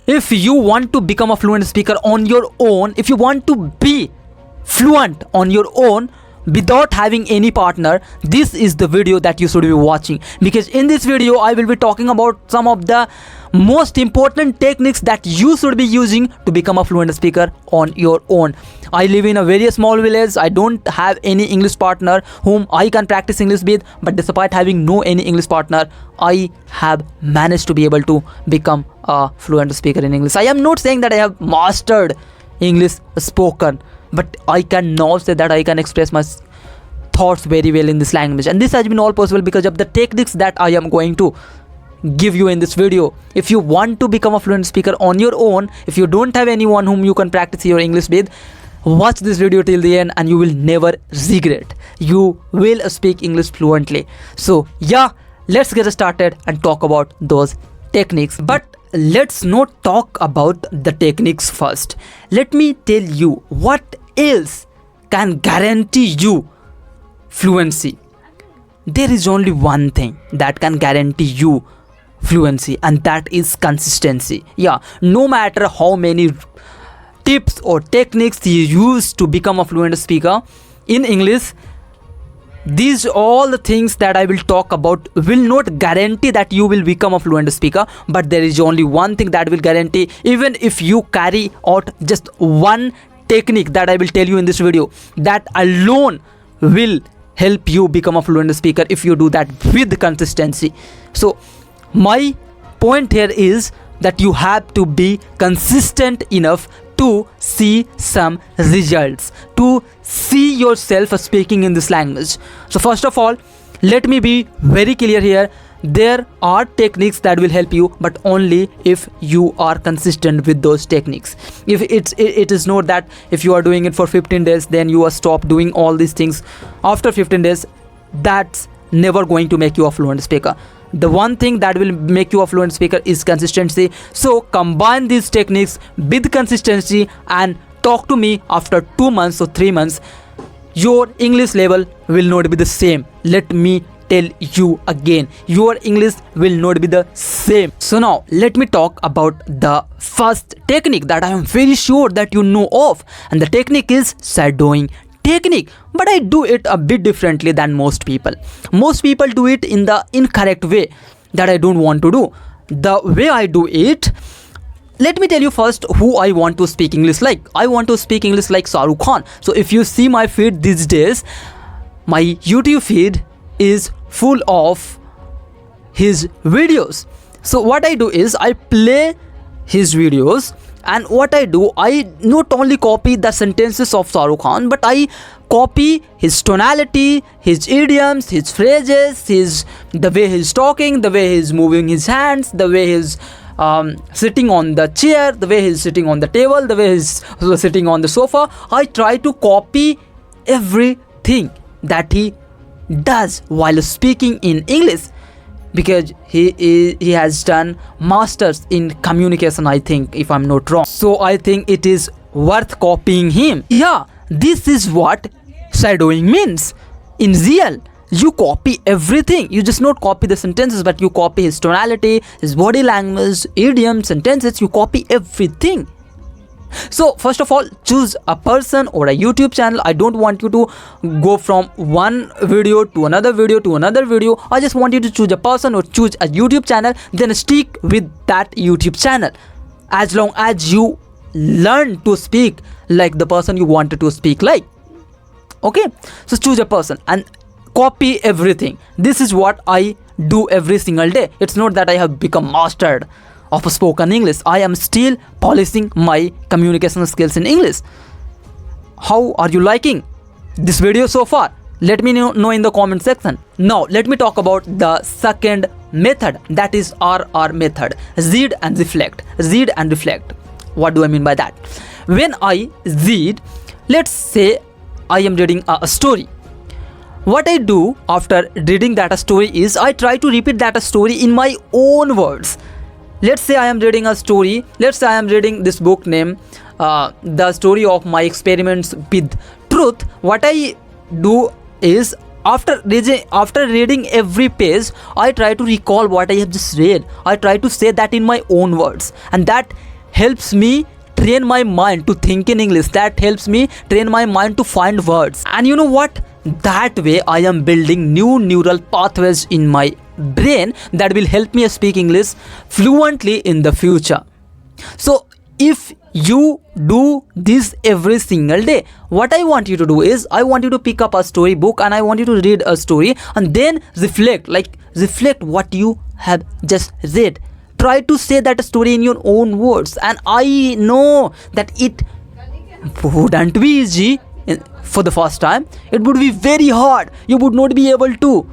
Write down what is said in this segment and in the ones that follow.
If you want to become a fluent speaker on your own, if you want to be fluent on your own without having any partner, this is the video that you should be watching, because in this video I will be talking about some of the most important techniques that you should be using to become a fluent speaker on your own. I live in a very small village. I don't have any English partner whom I can practice English with, but despite having no any English partner, I have managed to be able to become a fluent speaker in English. I am not saying that I have mastered English spoken, but I can now say that I can express my thoughts very well in this language, and this has been all possible because of the techniques that I am going to give you in this video. If you want to become a fluent speaker on your own, if you don't have anyone whom you can practice your English with, watch this video till the end and you will never regret. You will speak English fluently. So yeah, let's get started and talk about those techniques. But let's not talk about the techniques first. Let me tell you what else can guarantee you fluency. There is only one thing that can guarantee you fluency, and that is consistency. Yeah, no matter how many tips or techniques you use to become a fluent speaker in English, these all the things that I will talk about will not guarantee that you will become a fluent speaker, but there is only one thing that will guarantee. Even if you carry out just one technique that I will tell you in this video, that alone will help you become a fluent speaker if you do that with consistency. So my point here is that you have to be consistent enough to see some results, to see yourself speaking in this language. So first of all, let me be very clear here. There are techniques that will help you, but only if you are consistent with those techniques. If it is not that if you are doing it for 15 days, then you are stop doing all these things after 15 days, that's never going to make you a fluent speaker. The one thing that will make you a fluent speaker is consistency. So combine these techniques with consistency and talk to me after 2 months or 3 months. Your English level will not be the same. Let me tell you again, your English will not be the same. So now let me talk about the first technique that I am very sure that you know of, and the technique is shadowing technique. But I do it a bit differently than most people. Most people do it in the incorrect way that I don't want to do. The way I do it, let me tell you first who I want to speak English like. I want to speak English like Shah Rukh Khan. So if you see my feed these days, my YouTube feed is full of his videos. So what I do is I play his videos, and what I do, I not only copy the sentences of Shah Rukh Khan, but I copy his tonality, his idioms, his phrases, the way he's talking, the way he's moving his hands, the way he's sitting on the chair, the way he's sitting on the table, the way he's sitting on the sofa. I try to copy everything that he does while speaking in English, because he has done masters in communication, I think, if I'm not wrong. So I think it is worth copying him. Yeah, this is what shadowing means. In real, you copy everything. You just not copy the sentences, but you copy his tonality, his body language, idioms, sentences. You copy everything. So first of all, choose a person or a YouTube channel. I don't want you to go from one video to another video to another video. I just want you to choose a person or choose a YouTube channel, then stick with that YouTube channel as long as you learn to speak like the person you wanted to speak like. Okay, so choose a person and copy everything. This is what I do every single day. It's not that I have become mastered of spoken English. I am still polishing my communication skills in English. How are you liking this video so far? Let me know in the comment section. Now let me talk about the second method, that is RR method. Read and reflect. Read and reflect. What do I mean by that? When I read, let's say I am reading a story. What I do after reading that story is I try to repeat that story in my own words. Let's say I am reading a story. Let's say I am reading this book named The Story of My Experiments with Truth. What I do is after reading every page, I try to recall what I have just read. I try to say that in my own words, and that helps me train my mind to think in English, that helps me train my mind to find words. And you know what, that way I am building new neural pathways in my brain that will help me speak English fluently in the future. So if you do this every single day, what I want you to do is, I want you to pick up a story book and I want you to read a story and then reflect what you have just read. Try to say that story in your own words, and I know that it wouldn't be easy for the first time. It would be very hard. You would not be able to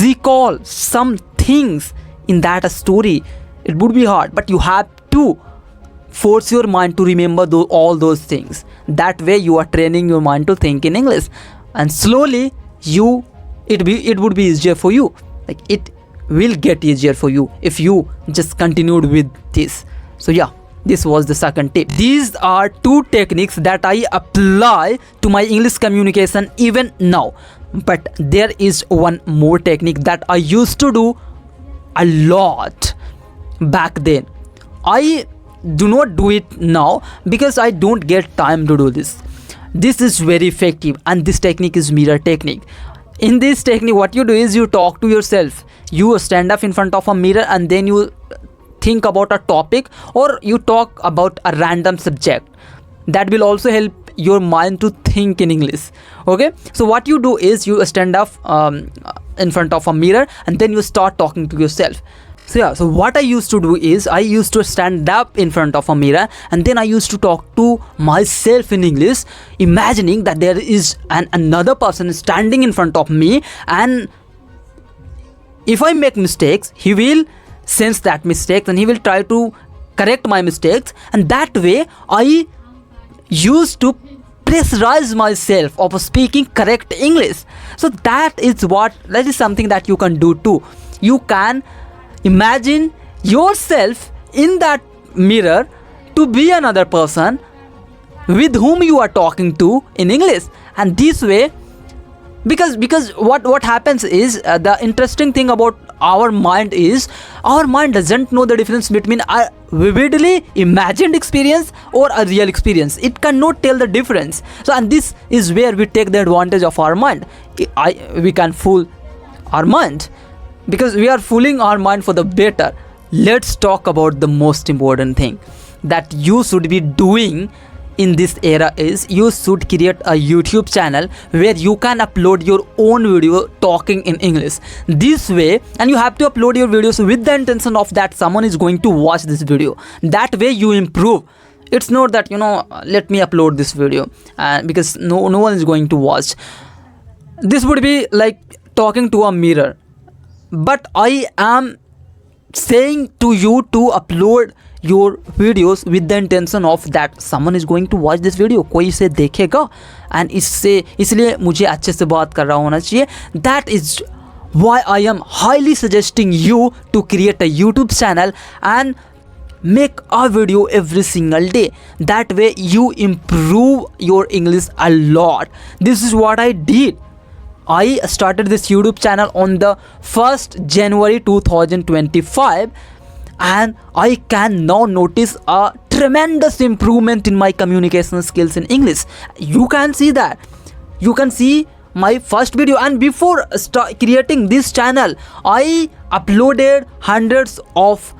recall some things in that story. It would be hard, but you have to force your mind to remember all those things. That way you are training your mind to think in English, and slowly it would be easier for you. Like, it will get easier for you if you just continued with this. So yeah, this was the second tip. These are two techniques that I apply to my English communication even now. But there is one more technique that I used to do a lot back then. I do not do it now because I don't get time to do this. This is very effective, and this technique is mirror technique. In this technique, what you do is you talk to yourself. You stand up in front of a mirror and then you think about a topic, or you talk about a random subject. That will also help your mind to think in English. Okay, so what you do is you stand up in front of a mirror and then you start talking to yourself. So yeah, so what I used to do is I used to stand up in front of a mirror and then I used to talk to myself in English, imagining that there is another person standing in front of me, and if I make mistakes, he will sense that mistake and he will try to correct my mistakes. And that way I used to pressurize myself of speaking correct English. So that is something that you can do too. You can imagine yourself in that mirror to be another person with whom you are talking to in English. And this way, because what happens is, the interesting thing about our mind is, our mind doesn't know the difference between a vividly imagined experience or a real experience. It cannot tell the difference. So, and this is where we take the advantage of our mind. We can fool our mind because we are fooling our mind for the better. Let's talk about the most important thing that you should be doing in this era is, you should create a YouTube channel where you can upload your own video talking in English. This way, and you have to upload your videos with the intention of that someone is going to watch this video. That way you improve. It's not that, let me upload this video because no one is going to watch. This would be like talking to a mirror. But I am saying to you to upload your videos with the intention of that someone is going to watch this video. कोई इसे देखेगा and इसलिए मुझे अच्छे से बात कर रहा होना चाहिए. That is why I am highly suggesting you to create a YouTube channel and make a video every single day. That way you improve your English a lot. This is what I did. I started this YouTube channel on the 1st January 2025, and I can now notice a tremendous improvement in my communication skills in English. You can see that. You can see my first video, and before creating this channel, I uploaded hundreds of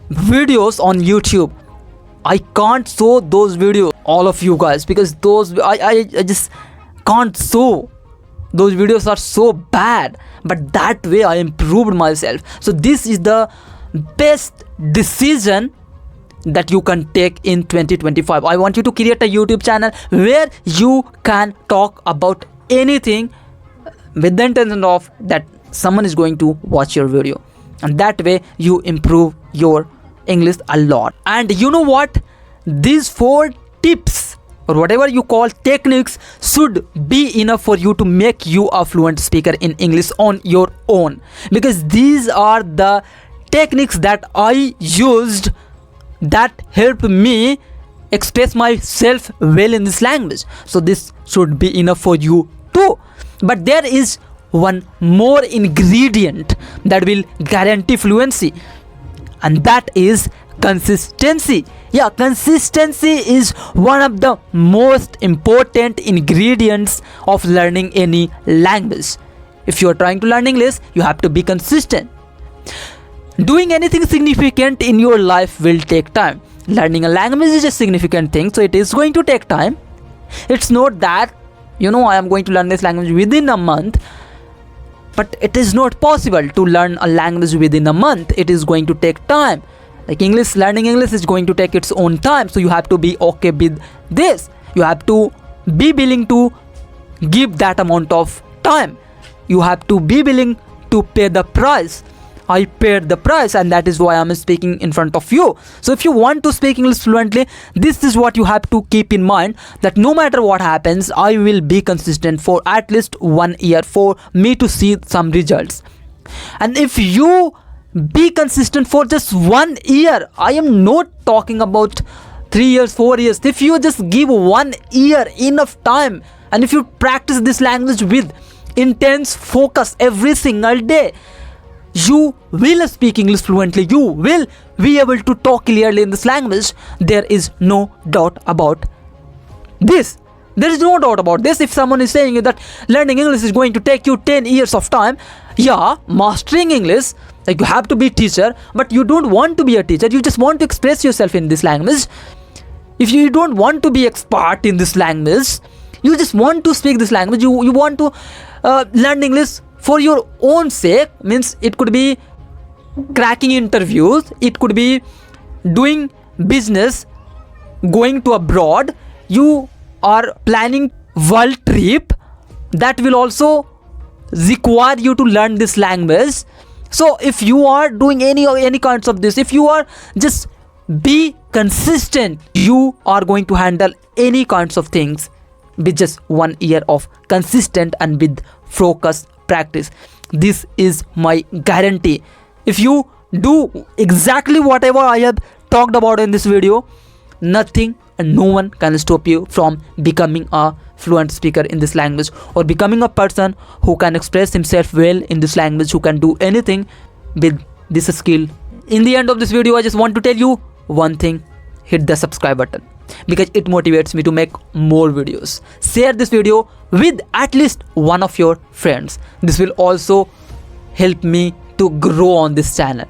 videos on YouTube. I can't show those videos all of you guys because those I just can't show. Those videos are so bad, but that way I improved myself. So this is the best decision that you can take in 2025. I want you to create a YouTube channel where you can talk about anything with the intention of that someone is going to watch your video, and that way you improve your English a lot. And you know what, these 4 tips or whatever you call techniques should be enough for you to make you a fluent speaker in English on your own, because these are the techniques that I used that helped me express myself well in this language. So this should be enough for you too. But there is one more ingredient that will guarantee fluency, and that is Consistency. Yeah, consistency is one of the most important ingredients of learning any language. If you are trying to learn English, you have to be consistent. Doing anything significant in your life will take time. Learning a language is a significant thing, so it is going to take time. It's not that, I am going to learn this language within a month, but it is not possible to learn a language within a month. It is going to take time. Like learning English is going to take its own time, so you have to be okay with this. You have to be willing to give that amount of time. You have to be willing to pay the price. I paid the price, and that is why I'm speaking in front of you. So if you want to speak English fluently, this is what you have to keep in mind, that no matter what happens, I will be consistent for at least 1 year for me to see some results. And if you be consistent for just 1 year, I am not talking about 3 years, 4 years. If you just give 1 year enough time, and if you practice this language with intense focus every single day, you will speak English fluently. You will be able to talk clearly in this language. There is no doubt about this. There is no doubt about this. If someone is saying that learning English is going to take you 10 years of time, yeah, mastering English, like you have to be a teacher, but you don't want to be a teacher. You just want to express yourself in this language. If you don't want to be expert in this language, you just want to speak this language. You want to learn English for your own sake. Means it could be cracking interviews, it could be doing business, going to abroad, you are planning world trip, that will also require you to learn this language. So if you are doing any kinds of this, if you are just be consistent, you are going to handle any kinds of things with just 1 year of consistent and with focus practice. This is my guarantee. If you do exactly whatever I have talked about in this video, nothing and no one can stop you from becoming a fluent speaker in this language, or becoming a person who can express himself well in this language, who can do anything with this skill. In the end of this video, I just want to tell you one thing: hit the subscribe button, because it motivates me to make more videos. Share this video with at least one of your friends. This will also help me to grow on this channel.